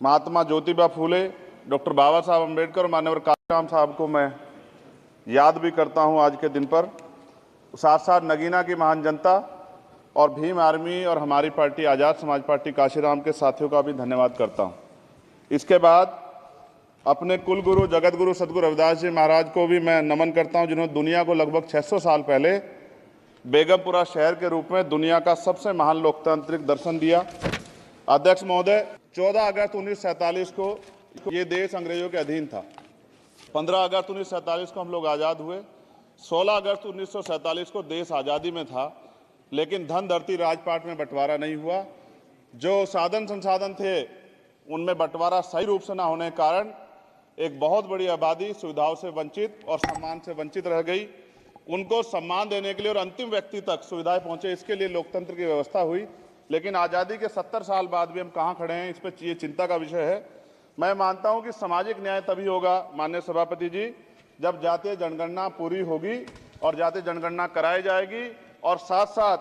Mahatma Jyotiba Phule, doctor बाबा साहब अम्बेडकर और मान्यवर काशीराम साहब को मैं याद भी करता हूं आज के दिन पर। साथ साथ नगीना की महान जनता और भीम आर्मी और हमारी पार्टी आज़ाद समाज पार्टी काशीराम के साथियों का भी धन्यवाद करता हूं। इसके बाद अपने कुल गुरु जगत गुरु सदगुरु रविदास जी महाराज को भी मैं नमन करता हूं, जिन्होंने दुनिया को लगभग 600 साल पहले बेगमपुरा शहर के रूप में दुनिया का सबसे महान लोकतांत्रिक दर्शन दिया। अध्यक्ष महोदय, 14 अगस्त 1947 को ये देश अंग्रेजों के अधीन था। 15 अगस्त 1947 को हम लोग आज़ाद हुए। 16 अगस्त 1947 को देश आज़ादी में था, लेकिन धन धरती राजपाट में बंटवारा नहीं हुआ। जो साधन संसाधन थे उनमें बंटवारा सही रूप से न होने के कारण एक बहुत बड़ी आबादी सुविधाओं से वंचित और सम्मान से वंचित रह गई। उनको सम्मान देने के लिए और अंतिम व्यक्ति तक सुविधाएं पहुंचे, इसके लिए लोकतंत्र की व्यवस्था हुई। लेकिन आज़ादी के 70 साल बाद भी हम कहाँ खड़े हैं, इस पर ये चिंता का विषय है। मैं मानता हूं कि सामाजिक न्याय तभी होगा माननीय सभापति जी, जब जातीय जनगणना पूरी होगी और जातीय जनगणना कराई जाएगी और साथ साथ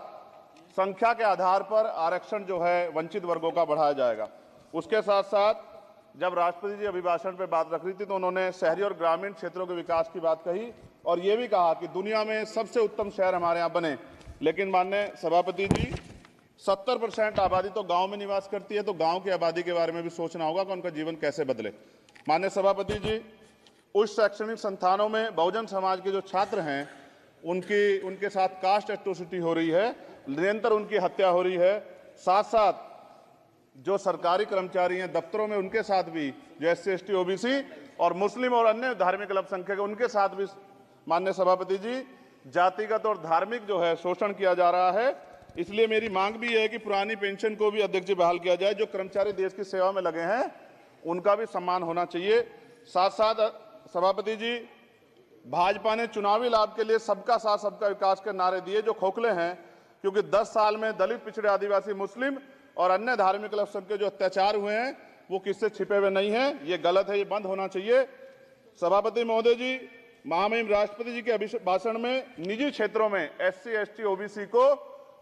संख्या के आधार पर आरक्षण जो है वंचित वर्गों का बढ़ाया जाएगा। उसके साथ साथ जब राष्ट्रपति जी अभिभाषण पर बात रख रही थी तो उन्होंने शहरी और ग्रामीण क्षेत्रों के विकास की बात कही और ये भी कहा कि दुनिया में सबसे उत्तम शहर हमारे यहाँ बने। लेकिन माननीय सभापति जी, 70% आबादी तो गांव में निवास करती है, तो गांव की आबादी के बारे में भी सोचना होगा कि उनका जीवन कैसे बदले। माननीय सभापति जी, उच्च शैक्षणिक संस्थानों में बहुजन समाज के जो छात्र हैं उनके साथ कास्ट एट्रोसिटी हो रही है, निरंतर उनकी हत्या हो रही है। साथ साथ जो सरकारी कर्मचारी हैं दफ्तरों में, उनके साथ भी जो SC ST OBC और मुस्लिम और अन्य धार्मिक अल्पसंख्यक उनके साथ भी माननीय सभापति जी जातिगत और धार्मिक जो है शोषण किया जा रहा है। इसलिए मेरी मांग भी है कि पुरानी पेंशन को भी अध्यक्ष जी बहाल किया जाए। जो कर्मचारी देश की सेवा में लगे हैं उनका भी सम्मान होना चाहिए। साथ साथ सभापति जी, भाजपा ने चुनावी लाभ के लिए सबका साथ सबका विकास के नारे दिए जो खोखले हैं, क्योंकि 10 साल में दलित, पिछड़े, आदिवासी, मुस्लिम और अन्य धार्मिक अल्पसंख्यक जो अत्याचार हुए हैं वो किससे छिपे हुए नहीं हैं। ये गलत है, ये बंद होना चाहिए। सभापति महोदय जी, महामहिम राष्ट्रपति जी के अभिभाषण में निजी क्षेत्रों में SC ST OBC को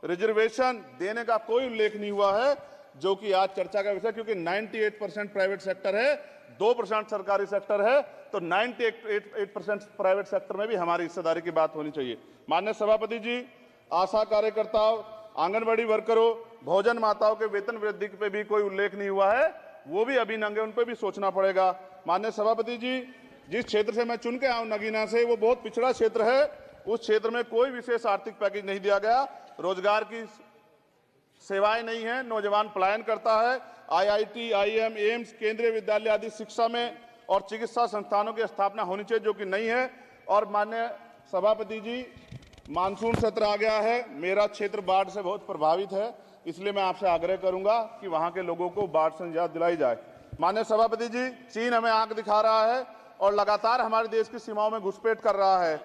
रिजर्वेशन देने का कोई उल्लेख नहीं हुआ है, जो कि आज चर्चा का विषय, क्योंकि 98% प्राइवेट सेक्टर है, 2% सरकारी सेक्टर है, तो 98% प्राइवेट सेक्टर में भी हमारी हिस्सेदारी की बात होनी चाहिए। माननीय सभापति जी, आशा कार्यकर्ताओं, आंगनबाड़ी वर्करों, भोजन माताओं के वेतन वृद्धि पे भी कोई उल्लेख नहीं हुआ है, वो भी अभी नंगे, उन पर भी सोचना पड़ेगा। माननीय सभापति जी, जिस क्षेत्र से मैं चुन के आऊं नगीना से, वो बहुत पिछड़ा क्षेत्र है। उस क्षेत्र में कोई विशेष आर्थिक पैकेज नहीं दिया गया, रोजगार की सेवाएं नहीं है, नौजवान पलायन करता है। IIT, IIM, एम्स, केंद्रीय विद्यालय आदि शिक्षा में और चिकित्सा संस्थानों की स्थापना होनी चाहिए, जो कि नहीं है। और माननीय सभापति जी, मानसून सत्र आ गया है, मेरा क्षेत्र बाढ़ से बहुत प्रभावित है, इसलिए मैं आपसे आग्रह करूंगा कि वहां के लोगों को बाढ़ से निजात दिलाई जाए। माननीय सभापति जी, चीन हमें आंख दिखा रहा है और लगातार हमारे देश की सीमाओं में घुसपैठ कर रहा है,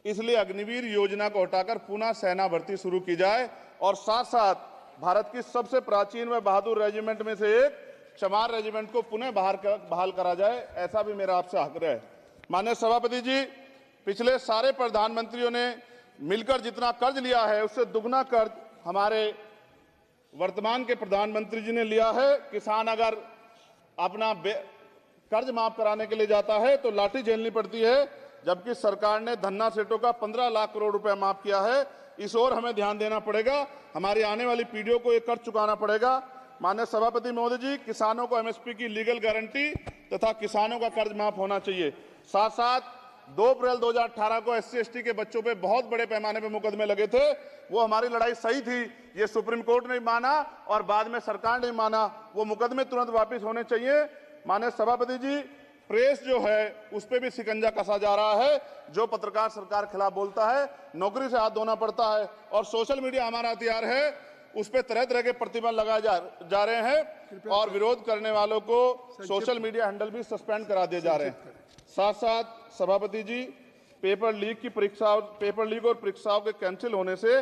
इसलिए अग्निवीर योजना को हटाकर पुनः सेना भर्ती शुरू की जाए और साथ साथ भारत की सबसे प्राचीन व बहादुर रेजिमेंट में से एक चमार रेजिमेंट को पुनः बहाल करा जाए, ऐसा भी मेरा आपसे आग्रह है। माननीय सभापति जी, पिछले सारे प्रधानमंत्रियों ने मिलकर जितना कर्ज लिया है उससे दुगना कर्ज हमारे वर्तमान के प्रधानमंत्री जी ने लिया है। किसान अगर अपना कर्ज माफ कराने के लिए जाता है तो लाठी झेलनी पड़ती है, जबकि सरकार ने धन्ना सेठों का 15 लाख करोड़ रुपया माफ किया है। इस ओर हमें ध्यान देना पड़ेगा, हमारी आने वाली पीढ़ियों को ये कर्ज चुकाना पड़ेगा। माननीय सभापति महोदय जी, किसानों को MSP की लीगल गारंटी तथा किसानों का कर्ज माफ होना चाहिए। साथ साथ 2 अप्रैल 2018 को SC ST के बच्चों पे बहुत बड़े पैमाने पे मुकदमे लगे थे, वो हमारी लड़ाई सही थी, ये सुप्रीम कोर्ट ने माना और बाद में सरकार ने माना, वो मुकदमे तुरंत वापस होने चाहिए। माननीय सभापति जी, प्रेस जो है उस पर भी शिकंजा कसा जा रहा है। जो पत्रकार सरकार के खिलाफ बोलता है नौकरी से हाथ धोना पड़ता है, और सोशल मीडिया हमारा हथियार है, उस पर तरह तरह के प्रतिबंध लगाए जा रहे हैं और विरोध करने वालों को सोशल मीडिया हैंडल भी सस्पेंड करा दिए जा रहे हैं। साथ साथ सभापति जी, पेपर लीक और परीक्षाओं के कैंसिल होने से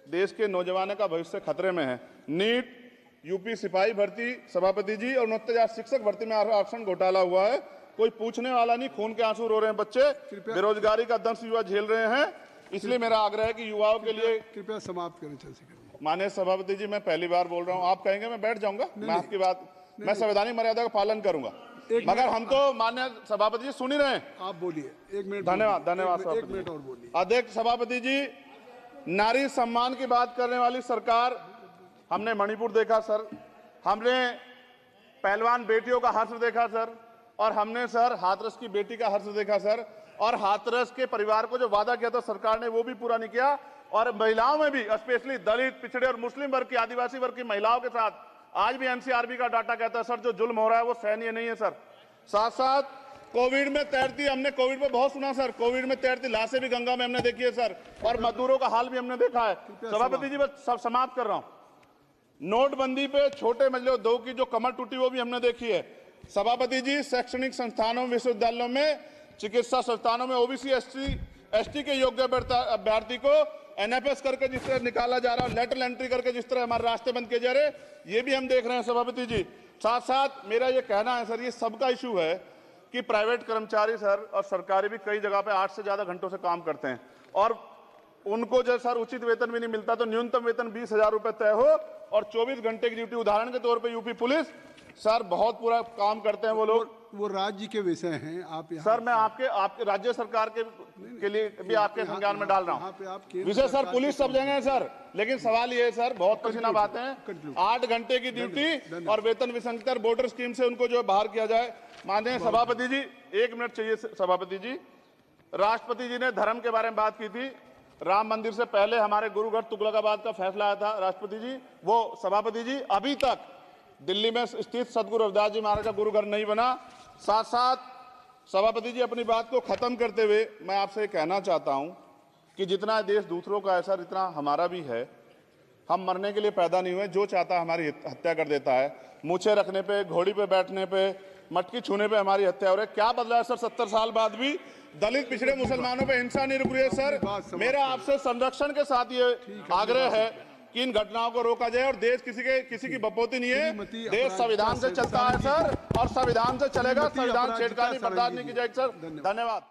देश के नौजवानों का भविष्य खतरे में है। नीट, यूपी सिपाही भर्ती सभापति जी और 69,000 शिक्षक भर्ती में आरक्षण घोटाला हुआ है, कोई पूछने वाला नहीं, खून के आंसू रो रहे हैं बच्चे, बेरोजगारी का दंश युवा झेल रहे हैं। इसलिए मेरा आग्रह है कि युवाओं के लिए कृपया समाप्त करें। माननीय सभापति जी, मैं पहली बार बोल रहा हूं, आप कहेंगे मैं बैठ जाऊंगा, मैं आपकी बात मैं संवैधानिक मर्यादा का पालन करूंगा, मगर हम तो माननीय सभापति जी सुन ही रहे हैं। आप बोलिए, 1 मिनट। धन्यवाद एक मिनट और बोलिए। अध्यक्ष सभापति जी, नारी सम्मान की बात करने वाली सरकार, हमने मणिपुर देखा सर, हमने पहलवान बेटियों का हर्ष देखा सर, और हमने सर हाथरस की बेटी का हर्ष देखा सर, और हाथरस के परिवार को जो वादा किया था सरकार ने वो भी पूरा नहीं किया। और महिलाओं में भी, स्पेशली दलित, पिछड़े और मुस्लिम वर्ग की, आदिवासी वर्ग की महिलाओं के साथ आज भी एनसीआरबी का डाटा कहता है सर जो जुल्म हो रहा है वो सहनीय नहीं है सर। साथ साथ कोविड में तैरती, हमने कोविड में बहुत सुना सर, कोविड में तैरती लाशें भी गंगा में हमने देखी है सर, और मजदूरों का हाल भी हमने देखा है। सभापति जी बस सब समाप्त कर रहा हूं, नोटबंदी पे छोटे मजले उद्योग की जो कमर टूटी वो भी हमने देखी है। सभापति जी, शैक्षणिक संस्थानों, विश्वविद्यालयों में, चिकित्सा संस्थानों में ओबीसी एसटी के योग्य अभ्यर्थी को एनएफएस करके जिस तरह निकाला जा रहा है, लेटरल एंट्री करके जिस तरह हमारे रास्ते बंद किए जा रहे, ये भी हम देख रहे हैं सभापति जी। साथ साथ मेरा ये कहना है सर, ये सबका इशू है कि प्राइवेट कर्मचारी सर और सरकारी भी कई जगह पे 8 से ज्यादा घंटों से काम करते हैं, और उनको जो सर उचित वेतन भी नहीं मिलता, तो न्यूनतम वेतन 20,000 रुपए तय हो और 24 घंटे की ड्यूटी। उदाहरण के तौर पे यूपी पुलिस सर बहुत पूरा काम करते हैं वो लोग। वो राज्य के विषय हैं, आप सर मैं आपके राज्य सरकार के लिए भी आपके संज्ञान में डाल रहा हूँ। विषय सर पुलिस सब जगह है सर, लेकिन सवाल ये है सर, बहुत पसीना बातें हैं, 8 घंटे की ड्यूटी और वेतन विसंगति, बॉर्डर स्कीम से उनको जो बाहर किया जाए। माननीय सभापति जी, 1 मिनट चाहिए सभापति जी। राष्ट्रपति जी ने धर्म के बारे में बात की थी, राम मंदिर से पहले हमारे गुरुघर तुगलकाबाद का फैसला आया था राष्ट्रपति जी, वो सभापति जी अभी तक दिल्ली में स्थित सदगुरु रविदास जी महाराज का गुरुघर नहीं बना। साथ साथ सभापति जी, अपनी बात को खत्म करते हुए मैं आपसे कहना चाहता हूं कि जितना देश दूसरों का है सर, इतना हमारा भी है। हम मरने के लिए पैदा नहीं हुए, जो चाहता है हमारी हत्या कर देता है। मूछें रखने पे, घोड़ी पे बैठने पे, मटकी छूने पे हमारी हत्या हो रही है। क्या बदला है सर 70 साल बाद भी? दलित, पिछड़े, मुसलमानों पे हिंसा नहीं रुक रही है सर। मेरा आपसे संरक्षण के साथ ये आग्रह है कि इन घटनाओं को रोका जाए, और देश किसी की बपोती नहीं है, देश संविधान से चलता है सर, और संविधान से चलेगा। संविधान छेड़खानी बर्दाश्त नहीं की जाएगी सर। धन्यवाद।